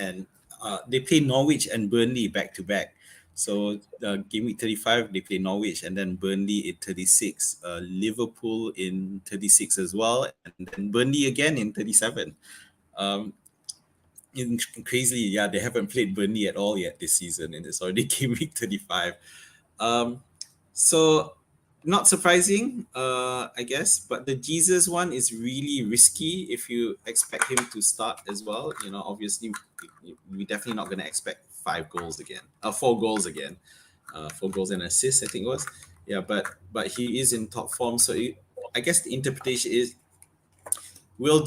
Speaker 2: they play Norwich and Burnley back to back. So game week 35 they play Norwich and then Burnley in 36, Liverpool in 36 as well, and then Burnley again in 37. Um, Crazily, yeah, they haven't played Burnley at all yet this season, and it's already game week 35. Um, so not surprising, I guess, but the Jesus one is really risky if you expect him to start as well. Obviously, we're definitely not going to expect 5 goals again, 4 goals again, 4 goals and assists, I think it was. Yeah, but he is in top form, so I guess the interpretation is: will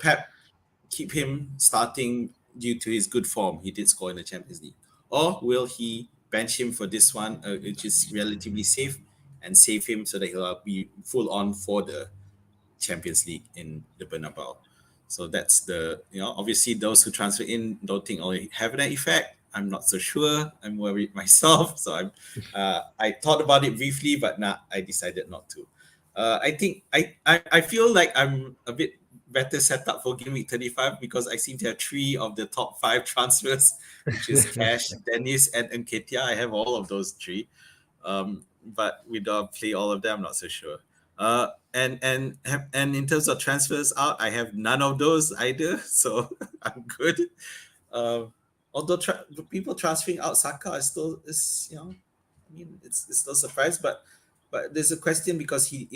Speaker 2: Pep keep him starting due to his good form? He did score in the Champions League. Or will he bench him for this one, which is relatively safe, and save him so that he'll be full on for the Champions League in the Bernabeu? So that's obviously those who transfer in don't think it'll have an effect. I'm not so sure. I'm worried myself. So I thought about it briefly, but I decided not to. I think I feel like I'm a bit better set up for game week 35 because I seem to have 3 of the top 5 transfers, which is Cash, Dennis, and Nketiah. I have all of those 3. But we don't play all of them, I'm not so sure. And in terms of transfers out, I have none of those either, so I'm good. Although people transferring out Saka is it's no surprise, but there's a question because he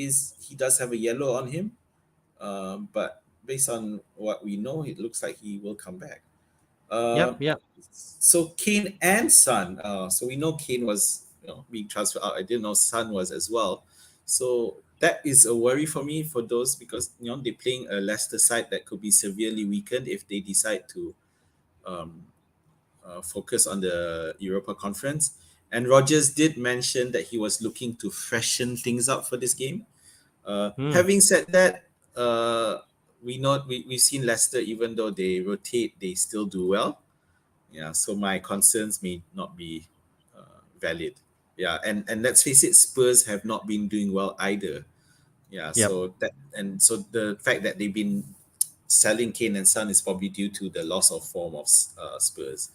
Speaker 2: does have a yellow on him. But based on what we know, it looks like he will come back.
Speaker 1: Yep, yep.
Speaker 2: So Kane and Son. So we know Kane was being transferred out. I didn't know Son was as well. So that is a worry for me for those because they're playing a Leicester side that could be severely weakened if they decide to focus on the Europa Conference. And Rogers did mention that he was looking to freshen things up for this game. Having said that, we've seen Leicester, even though they rotate, they still do well. Yeah, so my concerns may not be valid. Yeah, and let's face it, Spurs have not been doing well either. Yeah,
Speaker 1: Yep.
Speaker 2: so the fact that they've been selling Kane and Son is probably due to the loss of form of Spurs.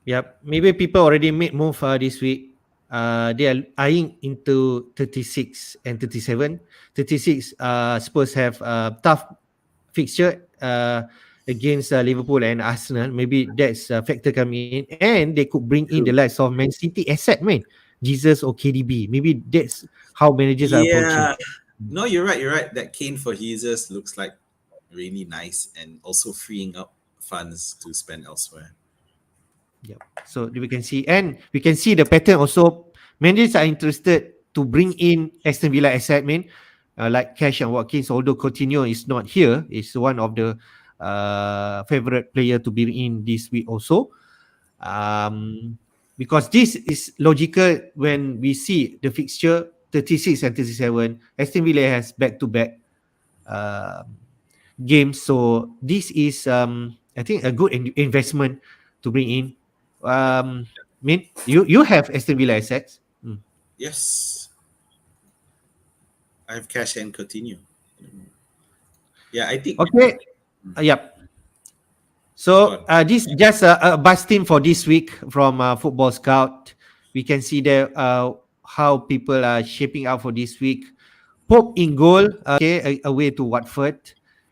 Speaker 1: Yep. Maybe people already made move this week. They are eyeing into 36 and 37. 36, Spurs have tough fixture against Liverpool and Arsenal. Maybe that's a factor coming in. And they could bring in the
Speaker 2: True.
Speaker 1: likes of Man City asset, man. Jesus or KDB. Maybe that's how managers are approaching.
Speaker 2: Yeah, no, you're right. You're right. That Kane for Jesus looks like really nice and also freeing up funds to spend elsewhere.
Speaker 1: Yep. So we can see, and we can see the pattern also. Managers are interested to bring in Aston Villa asset, man, like Cash and Watkins. Although Coutinho is not here, is one of the favorite player to be in this week also. Um, because this is logical when we see the fixture 36 and 37. Aston Villa has back to back games, so this is I think a good investment to bring in. Min, you have Aston Villa assets.
Speaker 2: Yes, I have cash and continue. Yeah, I think.
Speaker 1: Okay. Yep.
Speaker 2: Go
Speaker 1: So
Speaker 2: on.
Speaker 1: this just a buzz team for this week from Football Scout. We can see there how people are shaping out for this week. Pope in goal, okay, away to Watford,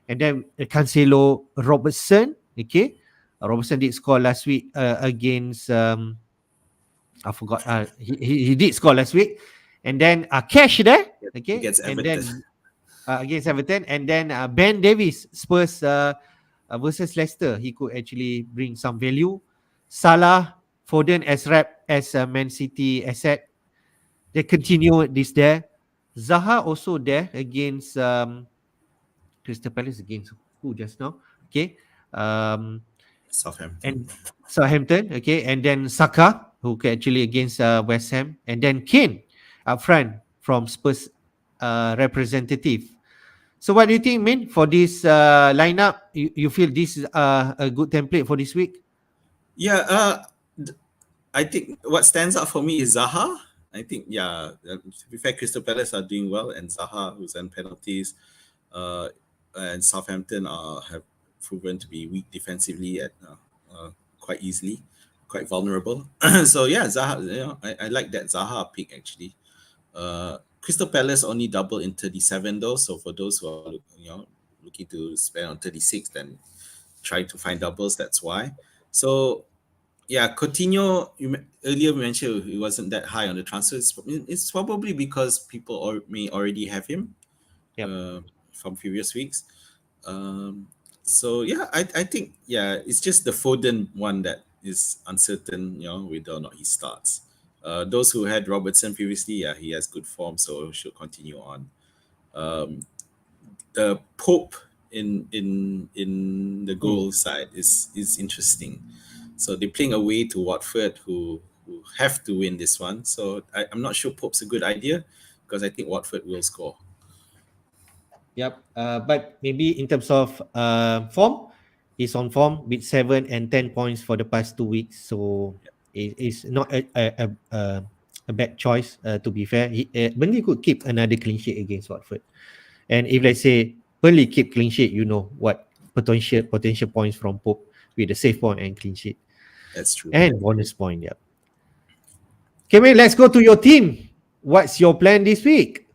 Speaker 1: and then Cancelo, Robertson, okay. Robertson did score last week against I forgot. He did score last week, and then Cash there, okay,
Speaker 2: Against
Speaker 1: and
Speaker 2: Everton.
Speaker 1: then against Everton, and then Ben Davies Spurs versus Leicester. He could actually bring some value. Salah, Foden as rep as a Man City asset. They continue this there. Zaha also there against Crystal Palace against who just now? Okay, um,
Speaker 2: Southampton.
Speaker 1: and Southampton. Okay, and then Saka who can actually against West Ham, and then Kane up front from Spurs representative. So what do you think, Min, for this lineup? You feel this is a good template for this week?
Speaker 2: Yeah, I think what stands out for me is Zaha. I think, yeah, to be fair, Crystal Palace are doing well, and Zaha, who's on penalties, uh, and Southampton have proven to be weak defensively at quite easily, quite vulnerable. So yeah, Zaha, I like that Zaha pick actually. Crystal Palace only double in 37 though, so for those who are looking to spend on 36, then trying to find doubles. That's why. So yeah, Coutinho, earlier mentioned he wasn't that high on the transfer. It's probably because people may already have him
Speaker 1: Yep.
Speaker 2: from previous weeks. Um, so yeah, I think yeah, it's just the Foden one that is uncertain, whether or not he starts. Those who had Robertson previously, yeah, he has good form, so should continue on. Um, the Pope in the goal side is interesting. So they're playing away to Watford, who have to win this one. So I'm not sure Pope's a good idea because I think Watford will score.
Speaker 1: Yep. But maybe in terms of form, he's on form with 7 and 10 points for the past 2 weeks. So it's not a bad choice. To be fair, Burnley could keep another clean sheet against Watford. And if let's say Burnley keep clean sheet, you know what potential points from Pope with the save point and clean sheet
Speaker 2: That's true.
Speaker 1: and bonus point. Yep. Okay, mate, let's go to your team. What's your plan this week?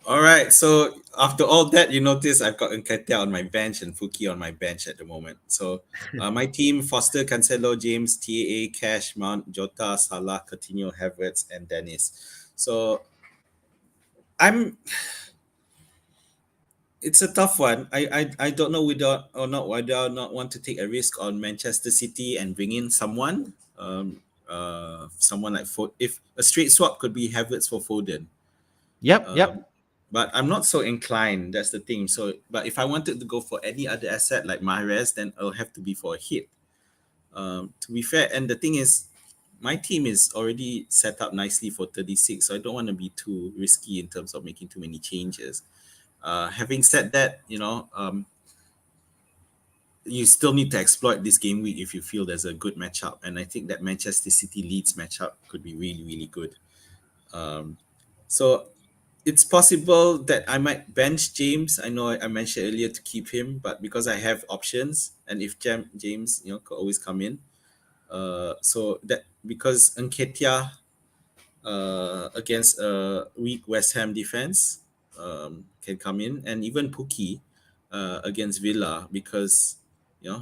Speaker 2: All right. So after all that, you notice I've got Nketiah on my bench and Fuki on my bench at the moment. So my team: Foster, Cancelo, James, TAA, Cash, Mount, Jota, Salah, Coutinho, Havertz, and Dennis. So I'm. It's a tough one. I don't know whether or not want to take a risk on Manchester City and bring in someone. Someone like if a straight swap could be Havertz for Foden.
Speaker 1: Yep.
Speaker 2: But I'm not so inclined. That's the thing. So, but if I wanted to go for any other asset like Mahrez, then it'll have to be for a hit. To be fair, and the thing is, my team is already set up nicely for 36, so I don't want to be too risky in terms of making too many changes. Having said that, you still need to exploit this game week if you feel there's a good matchup, and I think that Manchester City Leeds matchup could be really, really good. So it's possible that I might bench James. I know I mentioned earlier to keep him, but because I have options, and if James, could always come in. So that because Nketiah against a weak West Ham defense can come in, and even Pukki against Villa because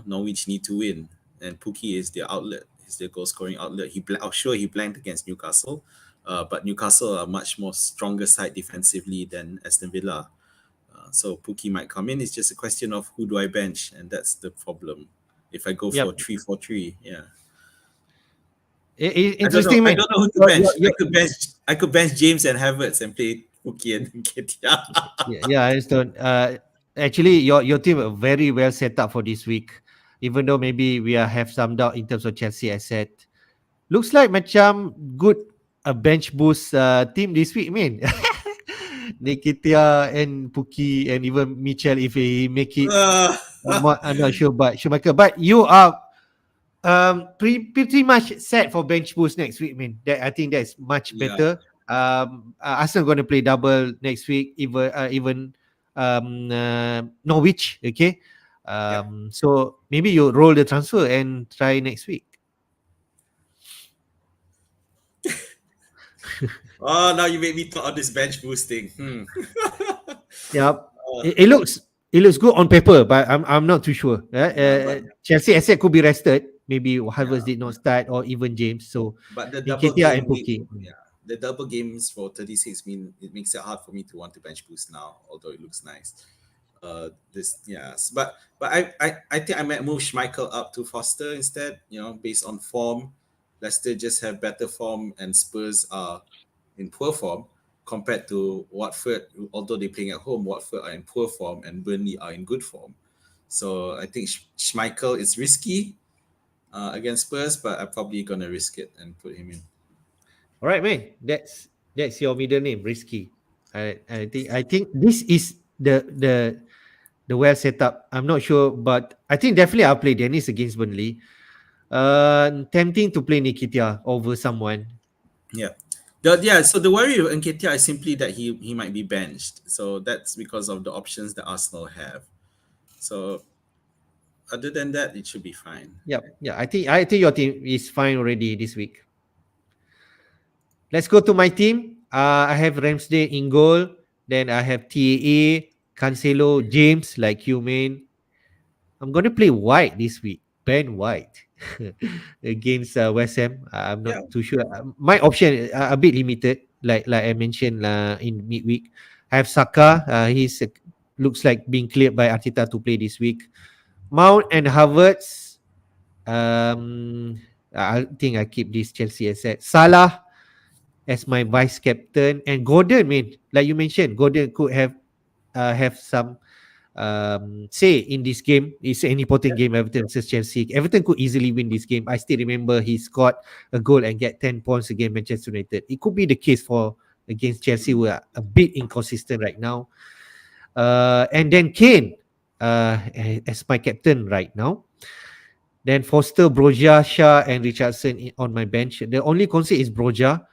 Speaker 2: Norwich need to win, and Pukki is their outlet, is their goal scoring outlet. I'm sure he blanked against Newcastle, but Newcastle are much more stronger side defensively than Aston Villa. So Pukki might come in. It's just a question of who do I bench, and that's the problem. If I go for
Speaker 1: Yep.
Speaker 2: 3-4-3, yeah.
Speaker 1: Interesting,
Speaker 2: I
Speaker 1: man.
Speaker 2: don't know who to bench. I could bench James and Havertz and play Pukki and Nketiah.
Speaker 1: Yeah, I understand. Actually, your team are very well set up for this week. Even though maybe we have some doubt in terms of Chelsea asset, looks like macam good a bench boost team this week, man. Nikitia and Puki and even Mitchell if he make it.
Speaker 2: Uh,
Speaker 1: I'm not sure, but Schumacher. But you are pretty much set for bench boost next week, man. That I think that's much
Speaker 2: yeah,
Speaker 1: better. Arsenal going to play double next week, even Norwich. Okay,
Speaker 2: yep.
Speaker 1: so maybe you roll the transfer and try next week.
Speaker 2: Oh, now you made me thought of this bench boosting.
Speaker 1: Yeah,
Speaker 2: Uh,
Speaker 1: it looks good on paper, but I'm not too sure.
Speaker 2: yeah, but
Speaker 1: Chelsea asset could be rested. Maybe
Speaker 2: yeah,
Speaker 1: Havertz did not start, or even James. So
Speaker 2: but the double
Speaker 1: Nketiah
Speaker 2: game
Speaker 1: and
Speaker 2: week,
Speaker 1: Pukki.
Speaker 2: yeah, the double games for 36 mean it makes it hard for me to want to bench boost now, although it looks nice. This yes, but I think I might move Schmeichel up to Foster instead. Based on form, Leicester just have better form, and Spurs are in poor form compared to Watford. Although they're playing at home, Watford are in poor form, and Burnley are in good form. So I think Schmeichel is risky against Spurs, but I'm probably gonna risk it and put him in.
Speaker 1: All right, man. That's your middle name, Risky. I think this is the well set up. I'm not sure, but I think definitely I'll play Dennis against Burnley. Tempting to play Nikitia over someone.
Speaker 2: Yeah. So the worry with Nketiah is simply that he might be benched. So that's because of the options that Arsenal have. So other than that, it should be fine.
Speaker 1: Yep. Yeah. I think your team is fine already this week. Let's go to my team. I have Ramsdale in goal. Then I have TAA, Cancelo, James, like you, man. I'm going to play White this week. Ben White against West Ham. I'm
Speaker 2: Yeah.
Speaker 1: not too sure. My option a bit limited, like I mentioned in midweek. I have Saka. He's looks like being cleared by Arteta to play this week. Mount and Havertz. I think I keep this Chelsea asset. Salah as my vice captain, and Gordon. Man, like you mentioned, Gordon could have some say in this game. It's an important game. Everton versus Chelsea. Everton could easily win this game. I still remember he scored a goal and get 10 points against Manchester United. It could be the case for against Chelsea, who are a bit inconsistent right now. And then Kane as my captain right now. Then Foster, Broja, Shah, and Richardson on my bench. The only concern is Broja.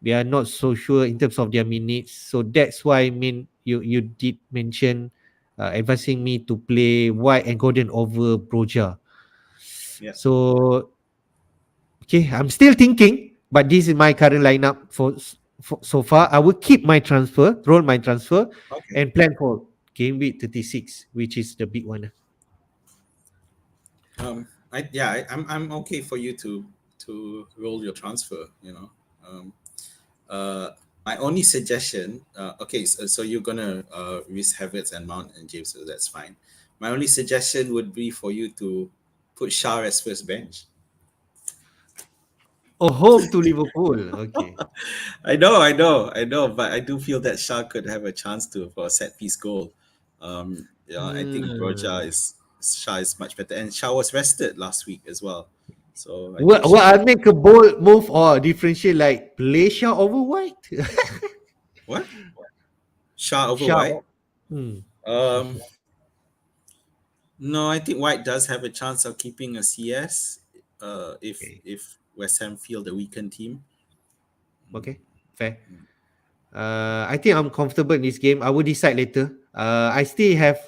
Speaker 1: We are not so sure in terms of their minutes. So that's why I mean you did mention advising me to play White and Gordon over Broja.
Speaker 2: Yeah.
Speaker 1: So okay, I'm still thinking, but this is my current lineup for so far. I will keep my transfer, roll my transfer,
Speaker 2: Okay.
Speaker 1: and plan for game week 36, which is the big one.
Speaker 2: I'm okay for you to roll your transfer. Um, uh, my only suggestion. Okay, so you're gonna risk Havertz and Mount and James, so that's fine. My only suggestion would be for you to put Shah as first bench.
Speaker 1: Oh, home to Liverpool. Okay.
Speaker 2: I know, but I do feel that Shah could have a chance to for a set piece goal. I think
Speaker 1: Hmm.
Speaker 2: Shah is much better, and Shah was rested last week as well, so I think
Speaker 1: Well,
Speaker 2: Shah.
Speaker 1: I'll make a bold move or differentiate like play Shah over White.
Speaker 2: What? Shah over
Speaker 1: Shah.
Speaker 2: White?
Speaker 1: Hmm.
Speaker 2: Um, no, I think White does have a chance of keeping a CS.
Speaker 1: Okay.
Speaker 2: If West Ham field a weakened team.
Speaker 1: Okay. Fair. I think I'm comfortable in this game. I will decide later. I still have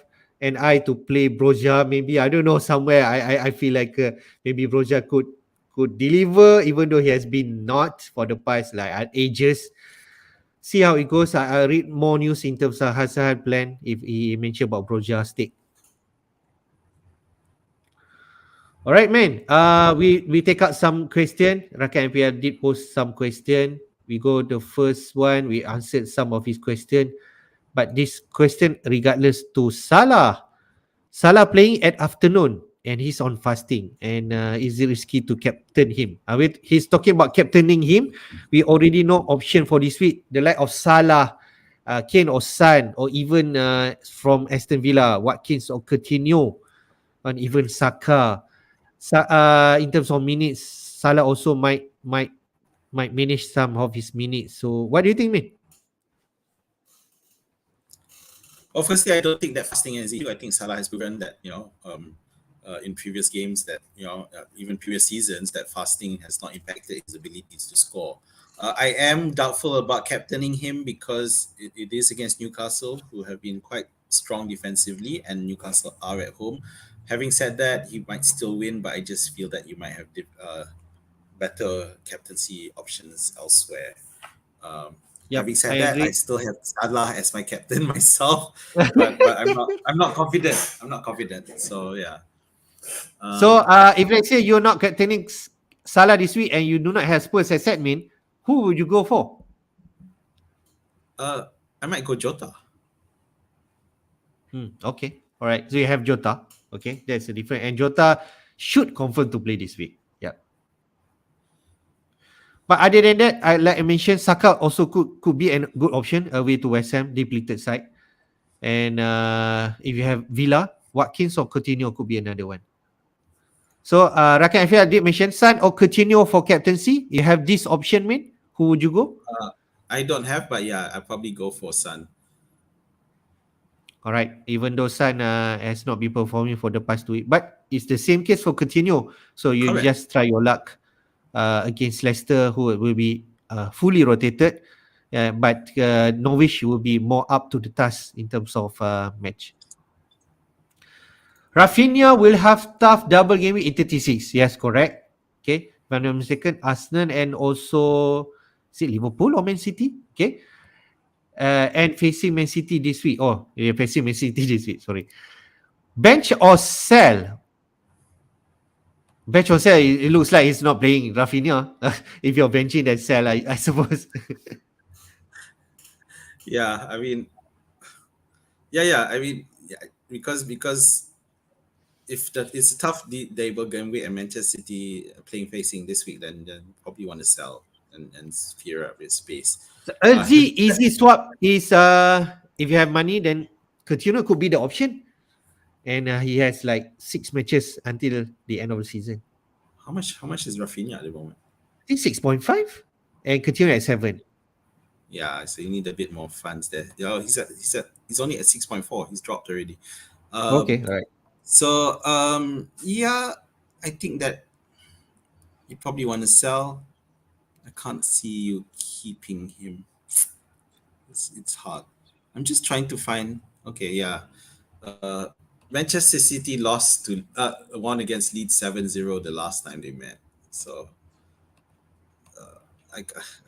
Speaker 1: an eye to play Broja. Maybe I don't know somewhere. I feel like maybe Broja could deliver, even though he has been not for the past like ages. See how it goes. I read more news in terms of Hassan plan if he mentioned about Broja stake. All right, man. We take out some question. Rakan MPL did post some question. We go the first one. We answered some of his question. But this question regardless to Salah. Salah playing at afternoon and he's on fasting. And is it risky to captain him? He's talking about captaining him. We already know option for this week. The like of Salah, Kane or Son, or even from Aston Villa, Watkins or Coutinho, and even Saka. In terms of minutes, Salah also might might manage some of his minutes. So what do you think, man?
Speaker 2: Well, firstly, I don't think that fasting is issue. I think Salah has proven that in previous games that even previous seasons that fasting has not impacted his abilities to score. I am doubtful about captaining him because it is against Newcastle, who have been quite strong defensively, and Newcastle are at home. Having said that, he might still win, but I just feel that you might have better captaincy options elsewhere.
Speaker 1: Yep,
Speaker 2: Having
Speaker 1: I
Speaker 2: said that, I
Speaker 1: agree.
Speaker 2: still have Salah as my captain myself, but I'm not confident. I'm not confident. So yeah.
Speaker 1: So
Speaker 2: Um,
Speaker 1: if let's say you're not captaining Salah this week and you do not have Spurs as admin, who would you go for?
Speaker 2: uh, I might go Jota.
Speaker 1: Okay, all right. So you have Jota. Okay, that's a different. And Jota should confirm to play this week. Yeah. But other than that, I like I mentioned, Saka also could be a good option away to West Ham, depleted side. And if you have Villa, Watkins or Coutinho could be another one. So Rakan, I feel I did mention Son or Coutinho for captaincy. You have this option, man. Who would you go?
Speaker 2: Uh, I don't have, but yeah, I probably go for Son.
Speaker 1: All right. Even though Son has not been performing for the past 2 weeks, but it's the same case for Coutinho. So you
Speaker 2: Correct.
Speaker 1: just try your luck against Leicester, who will be fully rotated. But Norwich will be more up to the task in terms of match. Rafinha will have tough double game week in 36. Yes, correct. Okay. If I'm not mistaken, Arsenal and also is it Liverpool or Man City? Okay. And facing Man City this week. Oh, yeah, facing Man City this week. Sorry. Bench or sell? Bench or sell? It looks like he's not playing Rafinha. If you're benching, then sell, I suppose.
Speaker 2: Yeah, I mean, yeah. I mean, yeah, because if that it's a tough double game week and Manchester City playing facing this week, then probably want to sell and fear up his space.
Speaker 1: So
Speaker 2: Having
Speaker 1: easy swap is if you have money, then Coutinho could be the option. And he has like 6 matches until the end of the season.
Speaker 2: how much is Rafinha at the moment?
Speaker 1: I think 6.5 and Coutinho at 7.
Speaker 2: Yeah, so you need a bit more funds there. Yeah, he's only at 6.4. He's dropped already. Um,
Speaker 1: Okay, all right.
Speaker 2: yeah, I think that you probably want to sell. I can't see you keeping him. It's hard. I'm just trying to find. Okay, yeah. Uh, Manchester City lost to won against Leeds 7-0 the last time they met. So I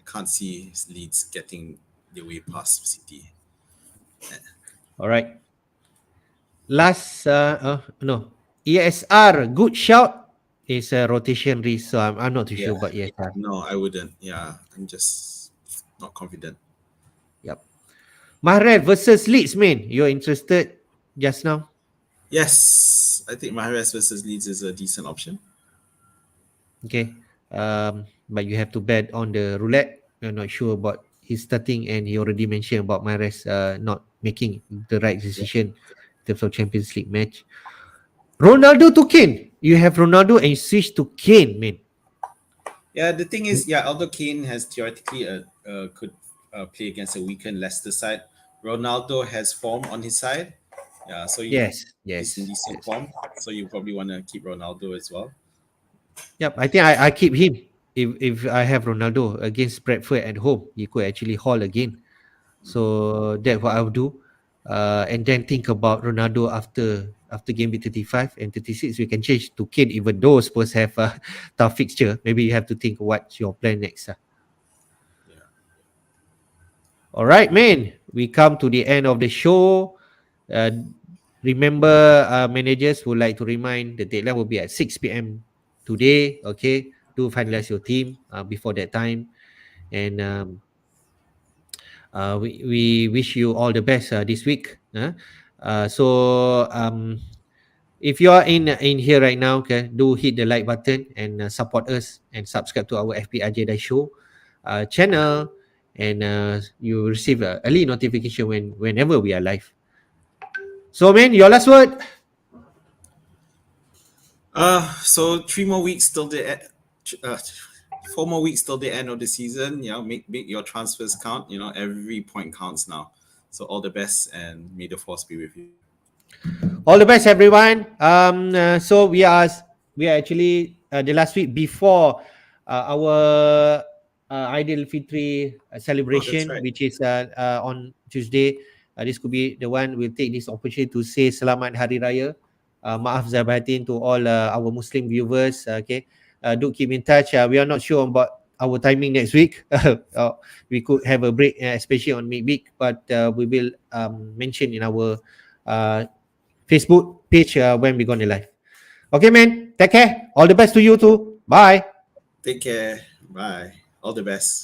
Speaker 2: can't see Leeds getting the way past City.
Speaker 1: All right. Last, no. ESR, good shout. Is a rotation risk, so I'm not too
Speaker 2: Yeah,
Speaker 1: sure about ESR.
Speaker 2: no, I wouldn't. Yeah, I'm just not confident.
Speaker 1: Yep. Mahrez versus Leeds, man. You're interested just now?
Speaker 2: Yes, I think Mahrez versus Leeds is a decent option.
Speaker 1: Okay. But you have to bet on the roulette. You're not sure about his starting, and he already mentioned about Mahrez not making the right
Speaker 2: Yeah.
Speaker 1: decision in terms of Champions League match. Ronaldo to Kane. You have Ronaldo and you switch to Kane, man.
Speaker 2: Yeah, the thing is, yeah, although Kane has theoretically could play against a weakened Leicester side, Ronaldo has form on his side. Yeah, so
Speaker 1: Yes,
Speaker 2: he's in
Speaker 1: yes,
Speaker 2: decent
Speaker 1: yes.
Speaker 2: form. So you probably want to keep Ronaldo as well.
Speaker 1: Yep, I think I keep him. If I have Ronaldo against Bradford at home, he could actually haul again. So that's what I'll do. And then think about Ronaldo after game week 35 and 36. We can change to Kane, even though Spurs have a tough fixture. Maybe you have to think what's your plan next.
Speaker 2: Yeah.
Speaker 1: All right, man. We come to the end of the show. Remember, managers would like to remind the deadline will be at 6 p.m. today. Okay, do finalize your team before that time. And we wish you all the best this week. So if you are in here right now, okay, do hit the like button and support us and subscribe to our FPL Jedi show channel, and you will receive a early notification whenever we are live. So, man, your last word.
Speaker 2: So 3 more weeks till the 4 more weeks till the end of the season. Make your transfers count. Every point counts now. So all the best, and may the force be with you.
Speaker 1: All the best, everyone. So we are actually the last week before our Ideal Fitri
Speaker 2: Oh, that's
Speaker 1: celebration,
Speaker 2: right.
Speaker 1: which is on Tuesday. This could be the one. We'll take this opportunity to say Selamat Hari Raya. Maaf zahir batin to all our Muslim viewers. Okay, do keep in touch. We are not sure about our timing next week. We could have a break, especially on midweek, but we will mention in our uh, Facebook page when we're gonna live. Okay, man. Take care. All the best to you too. Bye.
Speaker 2: Take care. Bye. All the best.